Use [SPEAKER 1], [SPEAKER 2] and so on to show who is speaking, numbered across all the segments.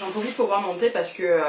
[SPEAKER 1] J'en profite pour boire mon thé parce que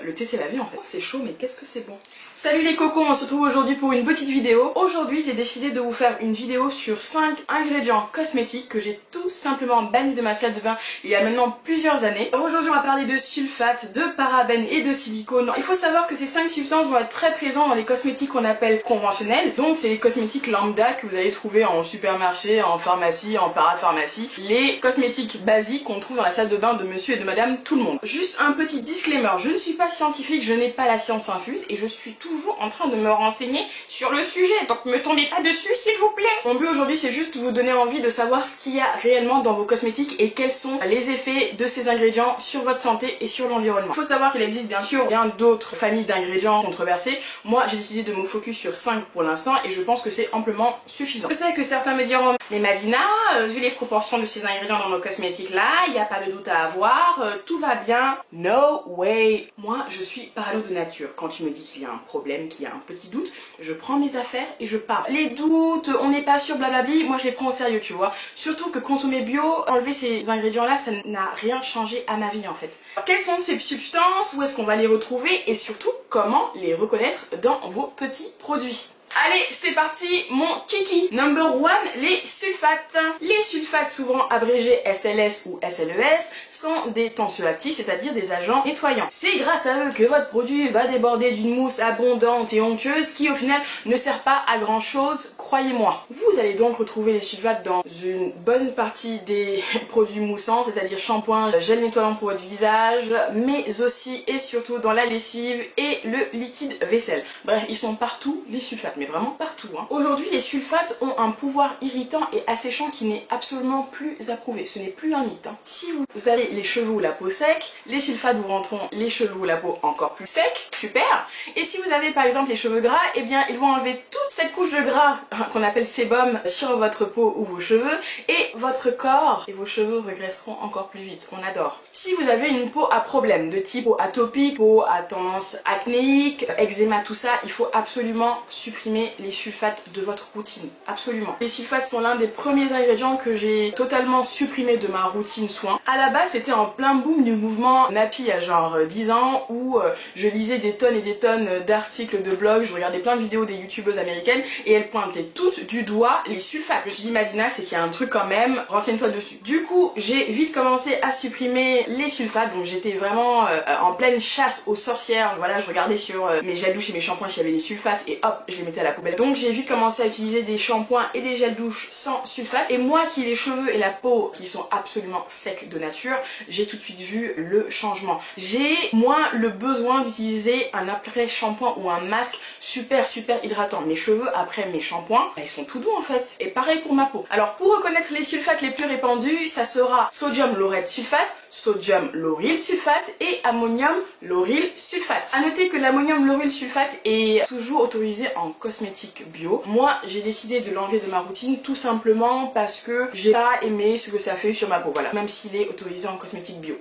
[SPEAKER 1] le thé c'est la vie en fait. C'est chaud mais qu'est-ce que c'est bon. Salut les cocos, on se retrouve aujourd'hui pour une petite vidéo. Aujourd'hui j'ai décidé de vous faire une vidéo sur 5 ingrédients cosmétiques que j'ai tout simplement bannis de ma salle de bain il y a maintenant plusieurs années. Aujourd'hui on va parler de sulfate, de parabènes et de silicone. Il faut savoir que ces 5 substances vont être très présentes dans les cosmétiques qu'on appelle conventionnels. Donc c'est les cosmétiques lambda que vous allez trouver en supermarché, en pharmacie, en parapharmacie. Les cosmétiques basiques qu'on trouve dans la salle de bain de monsieur et de madame tout le monde. Juste un petit disclaimer, je ne suis pas scientifique, je n'ai pas la science infuse et je suis toujours en train de me renseigner sur le sujet, donc me tombez pas dessus s'il vous plaît. Mon but aujourd'hui c'est juste vous donner envie de savoir ce qu'il y a réellement dans vos cosmétiques et quels sont les effets de ces ingrédients sur votre santé et sur l'environnement. Il faut savoir qu'il existe bien sûr bien d'autres familles d'ingrédients controversés. Moi j'ai décidé de me focus sur 5 pour l'instant et je pense que c'est amplement suffisant. Je sais que certains me diront, mais Madina, vu les proportions de ces ingrédients dans nos cosmétiques là, il n'y a pas de doute à avoir, tout va bien. No way. Moi je suis parano de nature. Quand tu me dis qu'il y a un problème, qu'il y a un petit doute, je prends mes affaires et je pars. Les doutes, on n'est pas sûr, blablabli, moi je les prends au sérieux, tu vois. Surtout que consommer bio, enlever ces ingrédients-là, ça n'a rien changé à ma vie en fait. Alors, quelles sont ces substances, où est-ce qu'on va les retrouver et surtout comment les reconnaître dans vos petits produits. Allez, c'est parti, mon kiki. Number 1, les sulfates. Les sulfates, souvent abrégés SLS ou SLES, sont des tensioactifs, c'est-à-dire des agents nettoyants. C'est grâce à eux que votre produit va déborder d'une mousse abondante et onctueuse qui au final ne sert pas à grand chose, croyez-moi. Vous allez donc retrouver les sulfates dans une bonne partie des produits moussants, c'est-à-dire shampoing, gel nettoyant pour votre visage, mais aussi et surtout dans la lessive et le liquide vaisselle. Bref, ils sont partout, les sulfates. Mais vraiment partout. Aujourd'hui, les sulfates ont un pouvoir irritant et asséchant qui n'est absolument plus approuvé. Ce n'est plus un mythe. Si vous avez les cheveux ou la peau sec, les sulfates vous rendront les cheveux ou la peau encore plus secs. Super. Et si vous avez par exemple les cheveux gras, eh bien ils vont enlever toute cette couche de gras qu'on appelle sébum sur votre peau ou vos cheveux et votre corps et vos cheveux régresseront encore plus vite. On adore. Si vous avez une peau à problème de type peau atopique, peau à tendance acnéique, eczéma, tout ça, il faut absolument supprimer les sulfates de votre routine, absolument. Les sulfates sont l'un des premiers ingrédients que j'ai totalement supprimé de ma routine soin. À la base, c'était en plein boom du mouvement nappy il y a genre 10 ans où je lisais des tonnes et des tonnes d'articles de blogs, je regardais plein de vidéos des youtubeuses américaines et elles pointaient toutes du doigt les sulfates. Je me suis dit, Madina, c'est qu'il y a un truc quand même, renseigne-toi dessus. Du coup, j'ai vite commencé à supprimer les sulfates, donc j'étais vraiment en pleine chasse aux sorcières. Voilà, je regardais sur mes gels douches et mes shampoings s'il y avait des sulfates et hop, je les mettais à la poubelle. Donc j'ai vite commencé à utiliser des shampoings et des gels douche sans sulfate. Et moi qui ai les cheveux et la peau qui sont absolument secs de nature, j'ai tout de suite vu le changement. J'ai moins le besoin d'utiliser un après shampoing ou un masque super hydratant. Mes cheveux après mes shampoings, ils sont tout doux en fait. Et pareil pour ma peau. Alors pour reconnaître les sulfates les plus répandus, ça sera sodium laureth sulfate, sodium lauryl sulfate et ammonium lauryl sulfate. A noter que l'ammonium lauryl sulfate est toujours autorisé en cosmétique bio. Moi j'ai décidé de l'enlever de ma routine tout simplement parce que j'ai pas aimé ce que ça fait sur ma peau, voilà, même s'il est autorisé en cosmétique bio.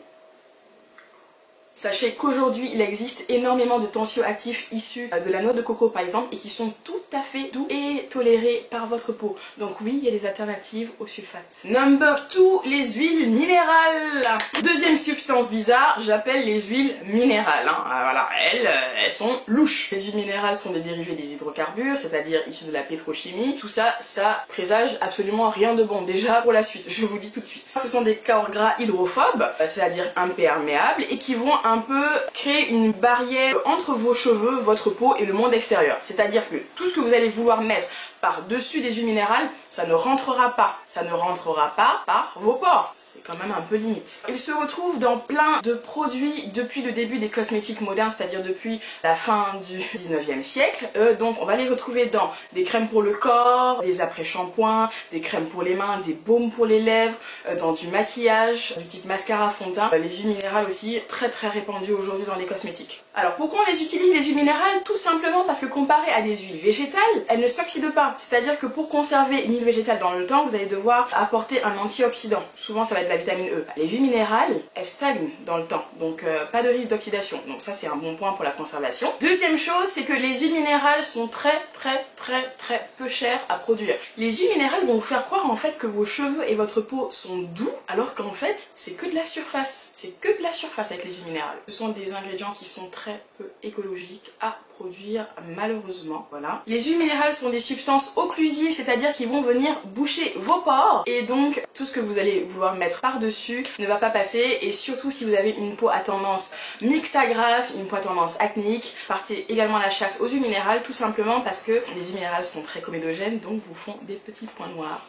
[SPEAKER 1] Sachez qu'aujourd'hui il existe énormément de tensioactifs issus de la noix de coco par exemple et qui sont tout à fait doux et tolérés par votre peau. Donc oui, il y a des alternatives aux sulfates. Number 2, les huiles minérales. Deuxième substance bizarre, j'appelle les huiles minérales. Voilà, elles sont louches. Les huiles minérales sont des dérivés des hydrocarbures, c'est-à-dire issus de la pétrochimie. Tout ça, ça présage absolument rien de bon. Déjà pour la suite, je vous dis tout de suite. Ce sont des corps gras hydrophobes, c'est-à-dire imperméables et qui vont un peu créer une barrière entre vos cheveux, votre peau et le monde extérieur. C'est-à-dire que tout ce que vous allez vouloir mettre par-dessus des huiles minérales, ça ne rentrera pas. Ça ne rentrera pas par vos pores. C'est quand même un peu limite. Il se retrouve dans plein de produits depuis le début des cosmétiques modernes, c'est-à-dire depuis la fin du 19e siècle. Donc on va les retrouver dans des crèmes pour le corps, des après-shampoings, des crèmes pour les mains, des baumes pour les lèvres, dans du maquillage, du type mascara, fond de teint. Les huiles minérales aussi, très répandues aujourd'hui dans les cosmétiques. Alors pourquoi on les utilise les huiles minérales? Tout simplement parce que comparé à des huiles végétales, elles ne s'oxydent pas. C'est-à-dire que pour conserver une huile végétale dans le temps, vous allez devoir devoir apporter un antioxydant. Souvent ça va être de la vitamine E. Les huiles minérales, elles stagnent dans le temps, donc pas de risque d'oxydation. Donc ça c'est un bon point pour la conservation. Deuxième chose, c'est que les huiles minérales sont très peu chères à produire. Les huiles minérales vont vous faire croire en fait que vos cheveux et votre peau sont doux, alors qu'en fait c'est que de la surface. C'est que de la surface avec les huiles minérales. Ce sont des ingrédients qui sont très peu écologiques à produire malheureusement. Voilà. Les huiles minérales sont des substances occlusives, c'est-à-dire qu'ils vont venir boucher vos pores et donc tout ce que vous allez vouloir mettre par-dessus ne va pas passer, et surtout si vous avez une peau à tendance mixte à grasse, une peau à tendance acnéique, partez également à la chasse aux huiles minérales, tout simplement parce que les huiles minérales sont très comédogènes, donc vous font des petits points noirs.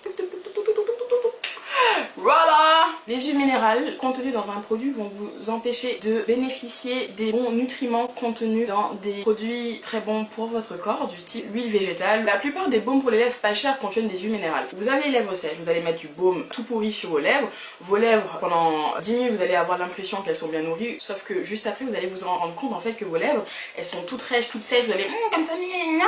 [SPEAKER 1] Voilà! Les huiles minérales contenues dans un produit vont vous empêcher de bénéficier des bons nutriments contenus dans des produits très bons pour votre corps, du type huile végétale. La plupart des baumes pour les lèvres pas chers contiennent des huiles minérales. Vous avez les lèvres sèches, vous allez mettre du baume tout pourri sur vos lèvres. Vos lèvres, pendant 10 minutes, vous allez avoir l'impression qu'elles sont bien nourries, sauf que juste après, vous allez vous en rendre compte en fait que vos lèvres, elles sont toutes rêches, toutes sèches, vous allez comme ça,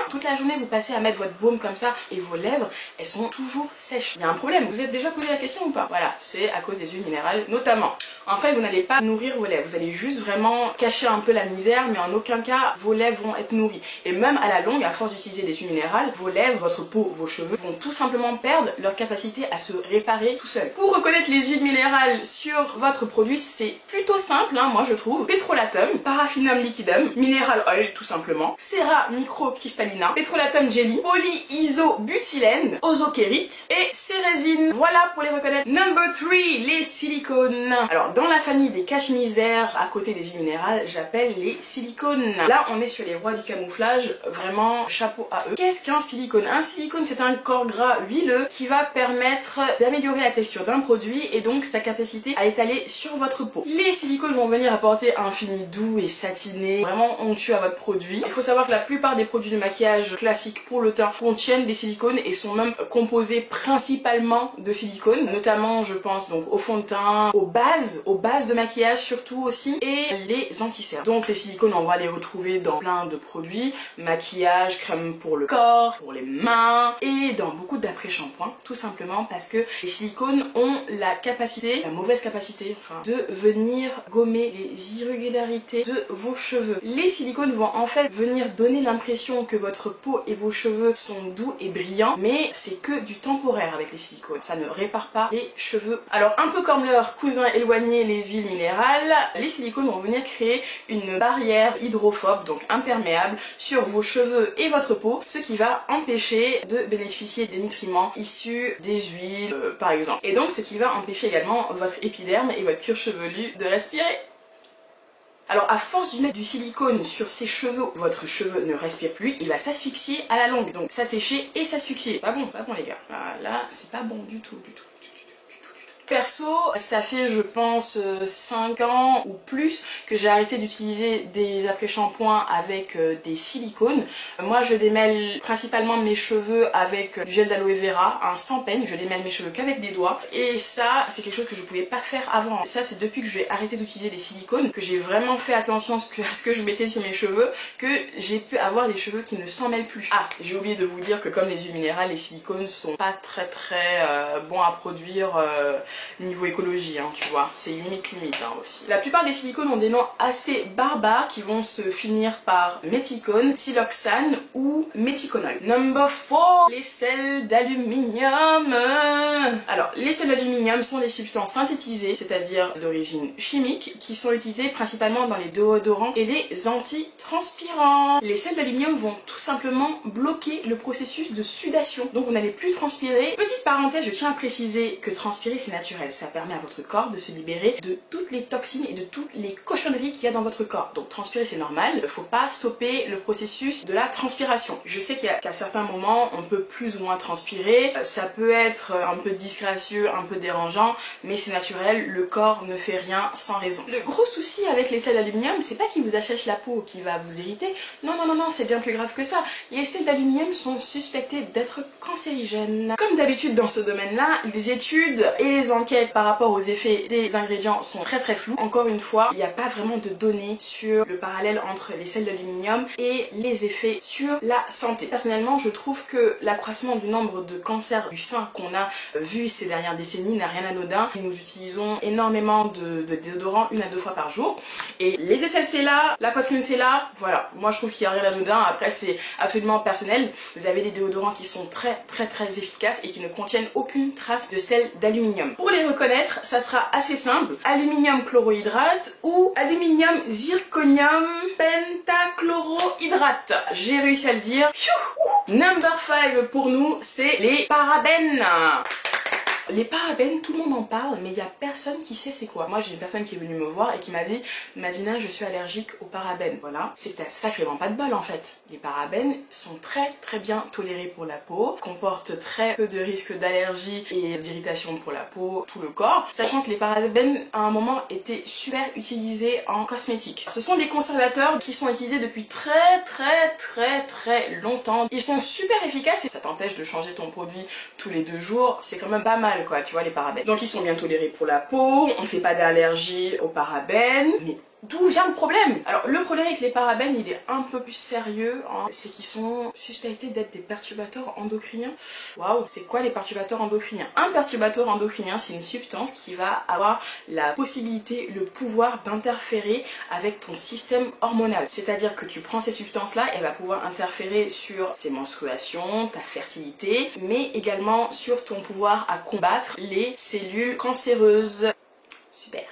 [SPEAKER 1] toute la journée, vous passez à mettre votre baume comme ça, et vos lèvres, elles sont toujours sèches. Il y a un problème, vous êtes déjà posé la question ou pas? Voilà, c'est à cause des huiles minérales notamment. En fait, vous n'allez pas nourrir vos lèvres, vous allez juste vraiment cacher un peu la misère, mais en aucun cas vos lèvres vont être nourries. Et même à la longue, à force d'utiliser des huiles minérales, vos lèvres, votre peau, vos cheveux vont tout simplement perdre leur capacité à se réparer tout seuls. Pour reconnaître les huiles minérales sur votre produit, c'est plutôt simple, hein, moi je trouve. Petrolatum, Paraffinum liquidum, Mineral Oil tout simplement, Cera microcristallina, Petrolatum jelly, polyisobutylène, ozokérite et cérésine. Voilà pour les reconnaître. Number 3, les silicones. Alors dans la famille des cache-misères à côté des huiles minérales, j'appelle les silicones. Là on est sur les rois du camouflage, vraiment chapeau à eux. Qu'est-ce qu'un silicone? Un silicone c'est un corps gras huileux qui va permettre d'améliorer la texture d'un produit et donc sa capacité à étaler sur votre peau. Les silicones vont venir apporter un fini doux et satiné, vraiment onctueux à votre produit. Il faut savoir que la plupart des produits de maquillage classiques pour le teint contiennent des silicones et sont même composés principalement de silicone, notamment je pense donc au fond de teint, aux bases de maquillage surtout aussi, et les anti-cernes. Donc les silicones on va les retrouver dans plein de produits, maquillage, crème pour le corps, pour les mains et dans beaucoup d'après-shampoing, tout simplement parce que les silicones ont la capacité, la mauvaise capacité enfin, de venir gommer les irrégularités de vos cheveux. Les silicones vont en fait venir donner l'impression que votre peau et vos cheveux sont doux et brillants, mais c'est que du temporaire avec les silicones, ça ne répare pas les cheveux. Alors un peu comme leurs cousins éloignés les huiles minérales, les silicones vont venir créer une barrière hydrophobe, donc imperméable, sur vos cheveux et votre peau, ce qui va empêcher de bénéficier des nutriments issus des huiles par exemple. Et donc ce qui va empêcher également votre épiderme et votre cuir chevelu de respirer. Alors à force de mettre du silicone sur ses cheveux, votre cheveu ne respire plus, il va s'asphyxier à la longue. Donc s'assécher et s'asphyxier. Pas bon les gars. Là c'est pas bon du tout. Perso, ça fait je pense 5 ans ou plus que j'ai arrêté d'utiliser des après-shampoings avec des silicones. Moi je démêle principalement mes cheveux avec du gel d'aloe vera, sans peigne, je démêle mes cheveux qu'avec des doigts. Et ça c'est quelque chose que je pouvais pas faire avant. Ça c'est depuis que j'ai arrêté d'utiliser des silicones que j'ai vraiment fait attention à ce que je mettais sur mes cheveux, que j'ai pu avoir des cheveux qui ne s'en mêlent plus. Ah, j'ai oublié de vous dire que comme les huiles minérales, les silicones sont pas très bons à produire niveau écologie, hein, tu vois, c'est limite aussi. La plupart des silicones ont des noms assez barbares qui vont se finir par méthicone, siloxane ou méthiconol. Number 4, les sels d'aluminium. Alors, les sels d'aluminium sont des substances synthétisées, c'est-à-dire d'origine chimique, qui sont utilisées principalement dans les déodorants et les antitranspirants. Les sels d'aluminium vont tout simplement bloquer le processus de sudation, donc vous n'allez plus transpirer. Petite parenthèse, je tiens à préciser que transpirer c'est naturel. Ça permet à votre corps de se libérer de toutes les toxines et de toutes les cochonneries qu'il y a dans votre corps. Donc transpirer c'est normal, il ne faut pas stopper le processus de la transpiration. Je sais qu'à certains moments on peut plus ou moins transpirer, ça peut être un peu disgracieux, un peu dérangeant, mais c'est naturel, le corps ne fait rien sans raison. Le gros souci avec les sels d'aluminium, c'est pas qu'ils vous achètent la peau, qui va vous irriter, non, c'est bien plus grave que ça. Les sels d'aluminium sont suspectés d'être cancérigènes. Comme d'habitude dans ce domaine-là, les études et les enquêtes par rapport aux effets des ingrédients sont très floues. Encore une fois, il n'y a pas vraiment de données sur le parallèle entre les sels d'aluminium et les effets sur la santé. Personnellement, je trouve que l'accroissement du nombre de cancers du sein qu'on a vu ces dernières décennies n'a rien d'anodin. Nous utilisons énormément de déodorants 1 à 2 fois par jour. Et les aisselles c'est là, la poitrine c'est là, voilà. Moi je trouve qu'il n'y a rien d'anodin, après c'est absolument personnel. Vous avez des déodorants qui sont très efficaces et qui ne contiennent aucune trace de sel d'aluminium. Pour les reconnaître, ça sera assez simple. Aluminium chlorohydrate ou aluminium zirconium pentachlorohydrate. J'ai réussi à le dire. Number 5 pour nous, c'est les parabènes. Les parabènes, tout le monde en parle, mais il n'y a personne qui sait c'est quoi. Moi, j'ai une personne qui est venue me voir et qui m'a dit « Madina, je suis allergique aux parabènes. » Voilà, c'est sacrément pas de bol en fait. Les parabènes sont très bien tolérés pour la peau, comportent très peu de risques d'allergie et d'irritation pour la peau, tout le corps, sachant que les parabènes, à un moment, étaient super utilisés en cosmétique. Ce sont des conservateurs qui sont utilisés depuis très longtemps. Ils sont super efficaces et ça t'empêche de changer ton produit tous les 2 jours. C'est quand même pas mal quoi, tu vois, les parabènes. Donc ils sont bien tolérés pour la peau, on ne fait pas d'allergie aux parabènes, mais d'où vient le problème? Alors le problème avec les parabènes, il est un peu plus sérieux, hein. C'est qu'ils sont suspectés d'être des perturbateurs endocriniens. Waouh, c'est quoi les perturbateurs endocriniens? Un perturbateur endocrinien, c'est une substance qui va avoir la possibilité, le pouvoir d'interférer avec ton système hormonal. C'est-à-dire que tu prends ces substances-là, elle va pouvoir interférer sur tes menstruations, ta fertilité, mais également sur ton pouvoir à combattre les cellules cancéreuses. Super.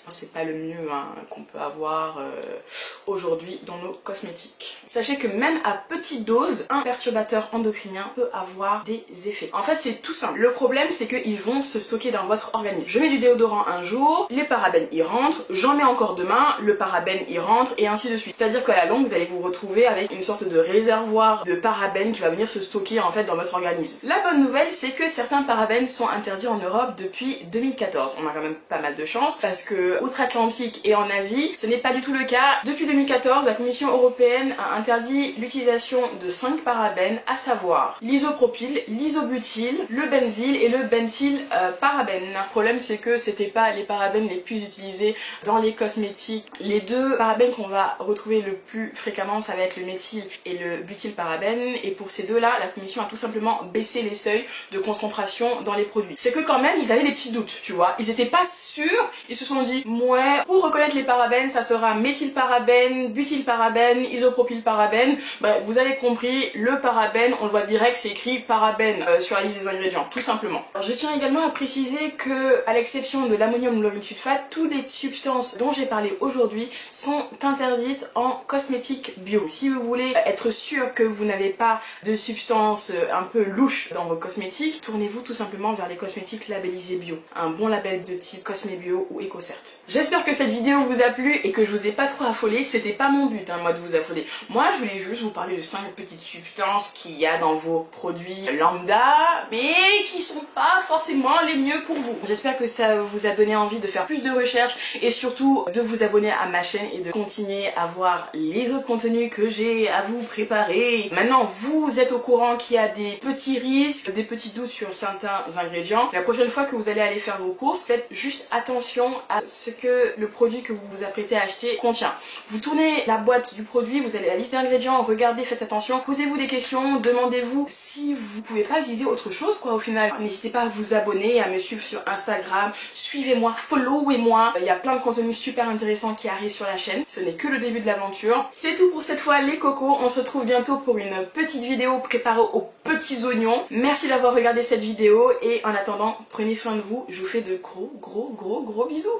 [SPEAKER 1] C'est pas le mieux hein, qu'on peut avoir aujourd'hui dans nos cosmétiques. Sachez que même à petite dose, un perturbateur endocrinien peut avoir des effets. En fait, c'est tout simple. Le problème, c'est qu'ils vont se stocker dans votre organisme. Je mets du déodorant un jour, les parabènes y rentrent, j'en mets encore demain, le parabène y rentre, et ainsi de suite. C'est-à-dire qu'à la longue, vous allez vous retrouver avec une sorte de réservoir de parabènes qui va venir se stocker en fait dans votre organisme. La bonne nouvelle, c'est que certains parabènes sont interdits en Europe depuis 2014. On a quand même pas mal de chance parce que outre-Atlantique et en Asie, ce n'est pas du tout le cas. Depuis 2014, la Commission européenne a interdit l'utilisation de 5 parabènes, à savoir l'isopropyl, l'isobutyle, le benzyle et le benzylparabène. Le problème, c'est que c'était pas les parabènes les plus utilisés dans les cosmétiques. Les 2 parabènes qu'on va retrouver le plus fréquemment, ça va être le méthyle et le butylparabène. Et pour ces 2-là, la Commission a tout simplement baissé les seuils de concentration dans les produits. C'est que quand même, ils avaient des petits doutes, tu vois. Ils étaient pas sûrs, ils se sont dit ouais, pour reconnaître les parabènes, ça sera méthylparabène, butylparabène, isopropylparabène. Bref, vous avez compris, le parabène, on le voit direct, c'est écrit parabène sur la liste des ingrédients, tout simplement. Alors, je tiens également à préciser que, à l'exception de l'ammonium lauryl sulfate, toutes les substances dont j'ai parlé aujourd'hui sont interdites en cosmétique bio. Si vous voulez être sûr que vous n'avez pas de substances un peu louches dans vos cosmétiques, tournez-vous tout simplement vers les cosmétiques labellisés bio. Un bon label de type Cosme Bio ou EcoCert. J'espère que cette vidéo vous a plu et que je vous ai pas trop affolé. C'était pas mon but, hein, moi, de vous affoler. Moi, je voulais juste vous parler de 5 petites substances qu'il y a dans vos produits lambda, mais qui sont pas forcément les mieux pour vous. J'espère que ça vous a donné envie de faire plus de recherches et surtout de vous abonner à ma chaîne et de continuer à voir les autres contenus que j'ai à vous préparer. Maintenant, vous êtes au courant qu'il y a des petits risques, des petits doutes sur certains ingrédients. La prochaine fois que vous allez aller faire vos courses, faites juste attention à ce que le produit que vous vous apprêtez à acheter contient. Vous tournez la boîte du produit, vous avez la liste d'ingrédients, regardez, faites attention, posez-vous des questions, demandez-vous si vous pouvez pas utiliser autre chose quoi au final. N'hésitez pas à vous abonner, à me suivre sur Instagram, suivez-moi, followez-moi. Il y a plein de contenus super intéressants qui arrivent sur la chaîne. Ce n'est que le début de l'aventure. C'est tout pour cette fois les cocos, on se retrouve bientôt pour une petite vidéo préparée aux petits oignons. Merci d'avoir regardé cette vidéo et en attendant, prenez soin de vous, je vous fais de gros bisous.